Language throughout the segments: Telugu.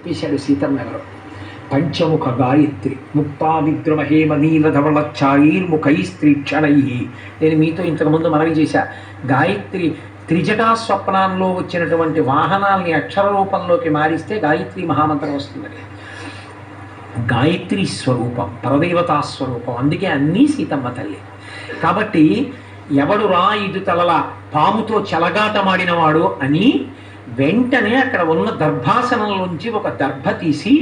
చెప్పేశాడు సీతమ్మ ఎవరు. పంచముఖ గాయత్రి ముక్తా విద్రుమహేమనీలధవళఛాయైర్ముఖై స్త్రీక్షణై. నేను మీతో ఇంతకుముందు మనవి చేశా, గాయత్రి త్రిజటా స్వప్నాల్లో వచ్చినటువంటి వాహనాల్ని అక్షర రూపంలోకి మారిస్తే గాయత్రి మహామంత్రం వస్తుందని. గాయత్రి స్వరూపం, పరదేవతా స్వరూపం, అందుకే అన్నీ సీతమ్మ తల్లి. కాబట్టి ఎవడు రా ఇదు తలల పాముతో చెలగాటమాడినవాడు అని వెంటనే అక్కడ ఉన్న దర్భాసనంలోంచి ఒక దర్భ తీసి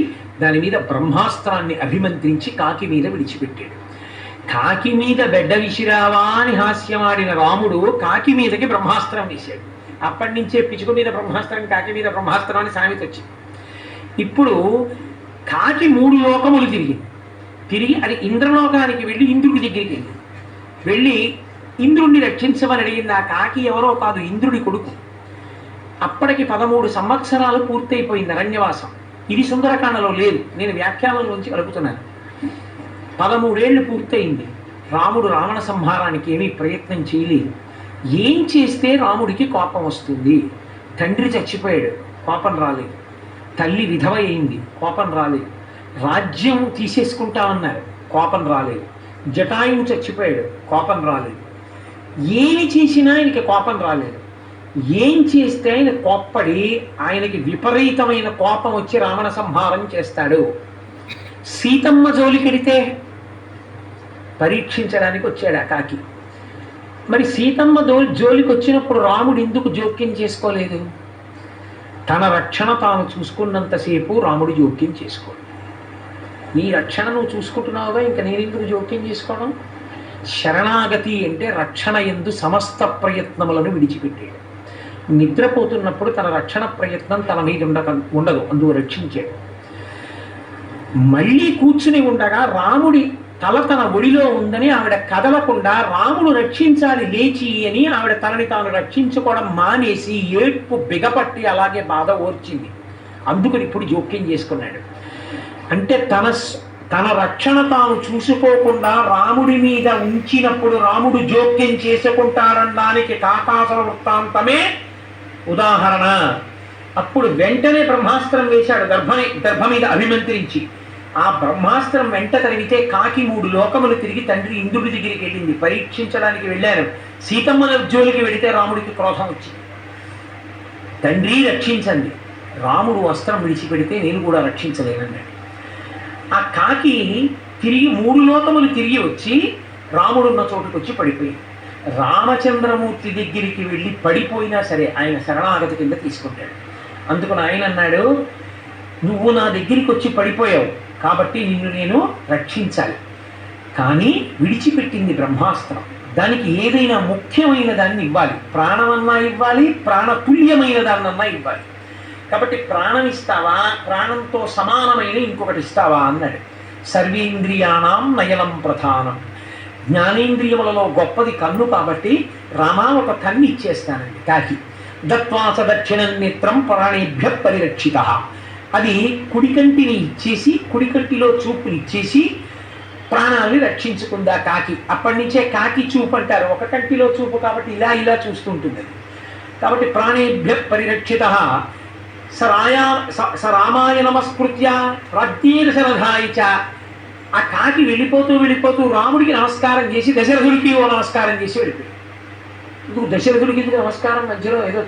దాని మీద బ్రహ్మాస్త్రాన్ని అభిమంత్రించి కాకి మీద విడిచిపెట్టాడు. కాకి మీద బెడ్డ విసిరావా అని హాస్యమాడిన రాముడు కాకి మీదకి బ్రహ్మాస్త్రం వేశాడు. అప్పటి నుంచే పిచుకు మీద బ్రహ్మాస్త్రం, కాకి మీద బ్రహ్మాస్త్రం అని సామెత వచ్చింది. ఇప్పుడు కాకి 3 లోకములు తిరిగి అది ఇంద్రలోకానికి వెళ్ళి ఇంద్రుడి దగ్గరికి వెళ్ళి ఇంద్రుణ్ణి రక్షించమని అడిగింది. ఆ కాకి ఎవరో కాదు, ఇంద్రుడి కొడుకు. అప్పటికి 13 సంవత్సరాలు పూర్తయిపోయింది అరణ్యవాసం. ఇది సుందరకాండలో లేదు, నేను వ్యాఖ్యానంలోంచి కలుపుతున్నాను. 13 ఏళ్ళు పూర్తయింది. రాముడు రావణ సంహారానికి ఏమీ ప్రయత్నం చేయలేదు. ఏం చేస్తే రాముడికి కోపం వస్తుంది? తండ్రి చచ్చిపోయాడు, కోపం రాలేదు. తల్లి విధవ అయింది, కోపం రాలేదు. రాజ్యం తీసేసుకుంటామన్నారు, కోపం రాలేదు. జటాయువు చచ్చిపోయాడు, కోపం రాలేదు. ఏమి చేసినా ఆయనకి కోపం రాలేదు. ఏం చేస్తే ఆయన కోప్పడి ఆయనకి విపరీతమైన కోపం వచ్చి రావణ సంహారం చేస్తాడు. సీతమ్మ జోలికెడితే పరీక్షించడానికి వచ్చాడు ఆ కాకి. మరి సీతమ్మ జోలికి వచ్చినప్పుడు రాముడు ఎందుకు జోక్యం చేసుకోలేదు? తన రక్షణ తాను చూసుకున్నంతసేపు రాముడు జోక్యం చేసుకోడు. నీ రక్షణ నువ్వు చూసుకుంటున్నావుగా, ఇంకా నేను ఎందుకు జోక్యం చేసుకోవడం? శరణాగతి అంటే రక్షణ యందు సమస్త ప్రయత్నములను విడిచిపెట్టాడు. నిద్రపోతున్నప్పుడు తన రక్షణ ప్రయత్నం తన మీద ఉండదు, అందుకు రక్షించాడు. మళ్ళీ కూర్చుని ఉండగా రాముడి తల తన ఒడిలో ఉందని ఆవిడ కదలకుండా రాముడు రక్షించాలి లేచి అని ఆవిడ తనని తాను రక్షించుకోవడం మానేసి ఏడ్పు బిగపట్టి అలాగే బాధ ఓర్చింది. అందుకని ఇప్పుడు జోక్యం చేసుకున్నాడు. అంటే తన రక్షణ తాను చూసుకోకుండా రాముడి మీద ఉంచినప్పుడు రాముడు జోక్యం చేసుకుంటాడనడానికి కాకాసుర వృత్తాంతమే ఉదాహరణ. అప్పుడు వెంటనే బ్రహ్మాస్త్రం వేశాడు దర్భ మీద అభిమంత్రించి. ఆ బ్రహ్మాస్త్రం వెంట తరిగితే కాకి 3 లోకములు తిరిగి తండ్రి ఇంద్రుడి దగ్గరికి వెళ్ళింది. పరీక్షించడానికి వెళ్ళారు. సీతమ్మ జోలికి వెళితే రాముడికి క్రోధం వచ్చింది. తండ్రి రక్షించండి, రాముడు వస్త్రం విడిచిపెడితే నేను కూడా రక్షించలేనన్నాడు. ఆ కాకి తిరిగి 3 లోకములు తిరిగి వచ్చి రాముడున్న చోటుకు వచ్చి పడిపోయింది. రామచంద్రమూర్తి దగ్గరికి వెళ్ళి పడిపోయినా సరే ఆయన శరణాగతి కింద తీసుకుంటాడు. అందుకని ఆయన అన్నాడు, నువ్వు నా దగ్గరికి వచ్చి పడిపోయావు కాబట్టి నిన్ను నేను రక్షించాలి. కానీ విడిచిపెట్టింది బ్రహ్మాస్త్రం. దానికి ఏదైనా ముఖ్యమైన దాన్ని ఇవ్వాలి, ప్రాణమన్నా ఇవ్వాలి, ప్రాణతుల్యమైన దాన్నన్నా ఇవ్వాలి. కాబట్టి ప్రాణం ఇస్తావా, ప్రాణంతో సమానమైన ఇంకొకటి ఇస్తావా అన్నాడు. సర్వేంద్రియాణం నయనం ప్రధానం. జ్ఞానేంద్రియములలో గొప్పది కన్ను కాబట్టి రామా ఒక కన్ను ఇచ్చేస్తానండి కాకి. దత్వాస దక్షిణం నేత్రం ప్రాణేభ్య పరిరక్షిత. అది కుడికంటిని ఇచ్చేసి కుడికంటిలో చూపుని ఇచ్చేసి ప్రాణాలని రక్షించుకుందా కాకి. అప్పటి నుంచే కాకి చూపు అంటారు, ఒక కంటిలో చూపు కాబట్టి ఇలా ఇలా చూస్తుంటుంది. కాబట్టి ప్రాణేభ్య పరిరక్షిత. స రామాయ నమస్కృత్య రాజ్యేరసరధాయిచ. ఆ కాకి వెళ్ళిపోతూ రాముడికి నమస్కారం చేసి దశరథుడికి ఓ నమస్కారం చేసి వెళ్ళిపోయి. ఇందుకు దశరథుడికి ఎందుకు నమస్కారం? మధ్యలో ఏదో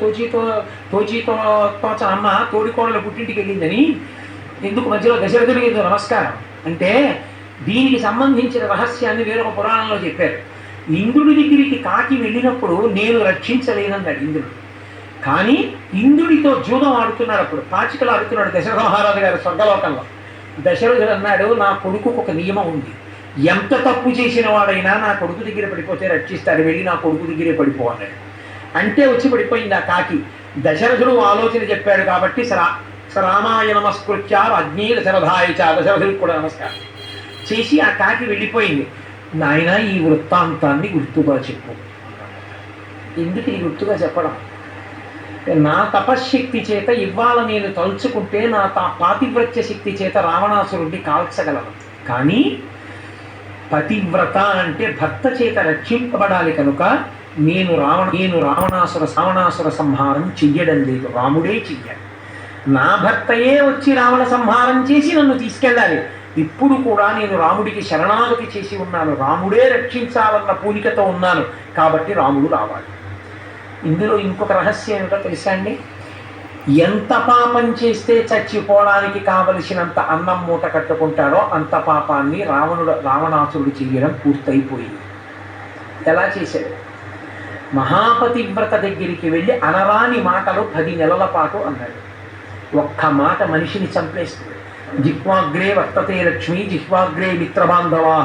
తోచిన అమ్మ తోడికోడల పుట్టింటికి వెళ్ళిందని ఎందుకు మధ్యలో దశరథుడికి ఎందుకు నమస్కారం అంటే దీనికి సంబంధించిన రహస్యాన్ని వేరొక పురాణంలో చెప్పారు. ఇంద్రుడి దగ్గరికి కాకి వెళ్ళినప్పుడు నేను రక్షించలేనన్నాడు ఇంద్రుడు. కానీ ఇంద్రుడితో జూదం ఆడుతున్నాడు, అప్పుడు పాచికలు ఆడుతున్నాడు దశరథ మహారాజు గారు స్వర్గలోకంలో. దశరథుడు అన్నాడు, నా కొడుకుకు ఒక నియమం ఉంది, ఎంత తప్పు చేసిన వాడైనా నా కొడుకు దగ్గర పడిపోతే రక్షిస్తాడు, వెళ్ళి నా కొడుకు దగ్గరే పడిపో అన్నాడు. అంటే వచ్చి పడిపోయింది ఆ కాకి. దశరథుడు ఆలోచన చెప్పాడు కాబట్టి రామాయ నమస్కృత్య అగ్ని దశరథాయచ, దశరథుడికి కూడా నమస్కారం చేసి ఆ కాకి వెళ్ళిపోయింది. నాయన ఈ వృత్తాంతాన్ని గుర్తుగా చెప్పు. ఎందుకు ఈ గుర్తుగా చెప్పడం? నా తపశ్శక్తి చేత ఇవాళ నేను తలుచుకుంటే నా పాతివ్రత్య శక్తి చేత రావణాసురుడిని కాల్చగలను. కానీ పతివ్రత అంటే భర్త చేత రక్షింపబడాలి కనుక నేను రావణాసుర సంహారం చెయ్యడం లేదు, రాముడే చెయ్యాలి. నా భర్తయే వచ్చి రావణ సంహారం చేసి నన్ను తీసుకెళ్ళాలి. ఇప్పుడు కూడా నేను రాముడికి శరణాగతి చేసి ఉన్నాను, రాముడే రక్షించాలన్న పూనికతో ఉన్నాను, కాబట్టి రాముడు రావాలి. ఇందులో ఇంకొక రహస్యం ఏమిటో తెలుసా అండి? ఎంత పాపం చేస్తే చచ్చిపోవడానికి కావలసినంత అన్నం మూట కట్టుకుంటాడో అంత పాపాన్ని రావణాసురుడు చేయడం పూర్తయిపోయింది. ఎలా చేశాడు? మహాపతివ్రత దగ్గరికి వెళ్ళి అనరాని మాటలు 10 నెలల పాటు అన్నాడు. ఒక్క మాట మనిషిని చంపేస్తుంది. జిహ్వాగ్రే వర్తతే లక్ష్మి, జిహ్వాగ్రే మిత్రబాంధవా,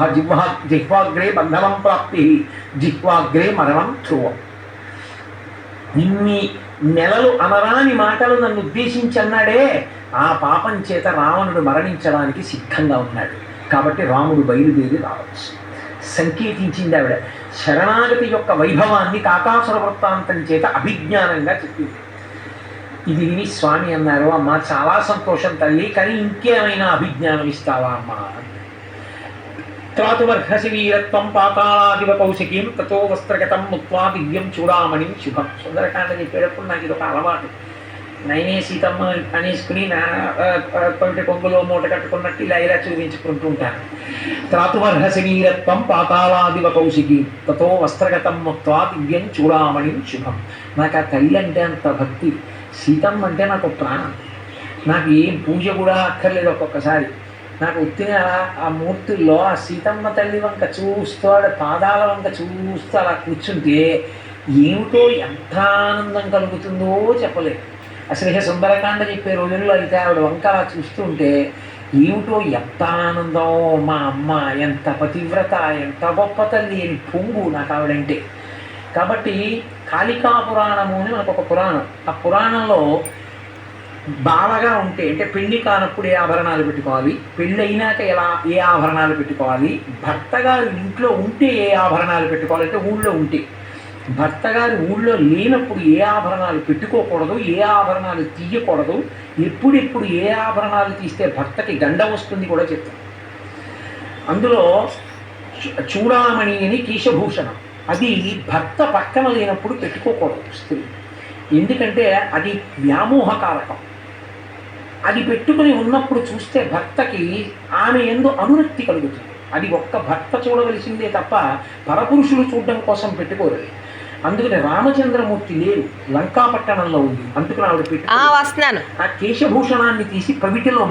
జిహ్వాగ్రే బంధనం ప్రాప్తి, జిహ్వాగ్రే మరణం ధ్రువం. ఇన్ని నెలలు అనరాని మాటలు నన్ను ఉద్దేశించి అన్నాడే, ఆ పాపం చేత రావణుడు మరణించడానికి సిద్ధంగా ఉన్నాడు. కాబట్టి రాముడు బయలుదేరి రావచ్చు సంకేతించింది ఆవిడ. శరణాగతి యొక్క వైభవాన్ని కాకాసుర వృత్తాంతం చేత అభిజ్ఞానంగా చెప్పింది. ఇది విని స్వామి అన్నారు, అమ్మ చాలా సంతోషం తల్లి, కానీ ఇంకేమైనా అభిజ్ఞానం ఇస్తావా అమ్మా? త్రాతుమర్హసి వీరత్వం పాతాళాదివ కౌశికీం తతో వస్త్రగతం ముత్వా దివ్యం చూడామణిం శుభం. సుందరకాండ చెప్పేటప్పుడు నాకు ఇది ఒక అలవాటు. నైనే సీతమ్మ అనేసుకుని నా కొంటి కొంగులో మూట కట్టుకున్నట్టు ఇలా ఇలా చూపించుకుంటూ ఉంటాను. త్రాతుమర్హసి వీరత్వం పాతాళాదివ కౌశికీం తతో వస్త్రగతం ముత్వా దివ్యం చూడామణిం శుభం. నాకు ఆ తల్లి అంటే అంత భక్తి. సీతమ్మ అంటే నాకు ప్రాణం. నాకు ఏం పూజ కూడా అక్కర్లేదు. ఒక్కొక్కసారి నాకు ఉత్తిన ఆ మూర్తుల్లో ఆ సీతమ్మ తల్లి వంక చూస్తూ ఆవిడ పాదాల వంక చూస్తూ అలా కూర్చుంటే ఏమిటో ఎంత ఆనందం కలుగుతుందో చెప్పలేదు. అసలు ఇక సుందరకాండ చెప్పే రోజుల్లో అయితే ఆవిడ వంక అలా చూస్తుంటే ఏమిటో ఎంత ఆనందం. మా అమ్మ ఎంత పతివ్రత, ఎంత గొప్ప తల్లి అని పొంగు నాకు ఆవిడంటే. కాబట్టి కాళికా పురాణము అని మనకు ఒక పురాణం. ఆ పురాణంలో బావగా ఉంటే అంటే పెళ్లి కానప్పుడు ఏ ఆభరణాలు పెట్టుకోవాలి, పెళ్ళి అయినాక ఏ ఆభరణాలు పెట్టుకోవాలి, భర్త గారు ఇంట్లో ఉంటే ఏ ఆభరణాలు పెట్టుకోవాలి, అంటే ఊళ్ళో ఉంటే, భర్త గారు ఊళ్ళో లేనప్పుడు ఏ ఆభరణాలు పెట్టుకోకూడదు, ఏ ఆభరణాలు తీయకూడదు, ఎప్పుడెప్పుడు ఏ ఆభరణాలు తీస్తే భర్తకి గండం వస్తుంది కూడా చెప్తాం. అందులో చూడామణి అని కేశభూషణం, అది భర్త పక్కన లేనప్పుడు పెట్టుకోకూడదు స్త్రీ. ఎందుకంటే అది వ్యామోహకారకం. అది పెట్టుకుని ఉన్నప్పుడు చూస్తే భర్తకి ఆమె యందు అనురక్తి కలుగుతుంది. అది ఒక్క భర్త చూడవలసిందే తప్ప పరపురుషులు చూడడం కోసం పెట్టుకోరు. అందుకని రామచంద్రమూర్తి లేరు, లంకాపట్టణంలో ఉంది, అందుకని ఆవిడ పెట్టుకుని ఆ కేశభూషణాన్ని తీసి పవిటిలో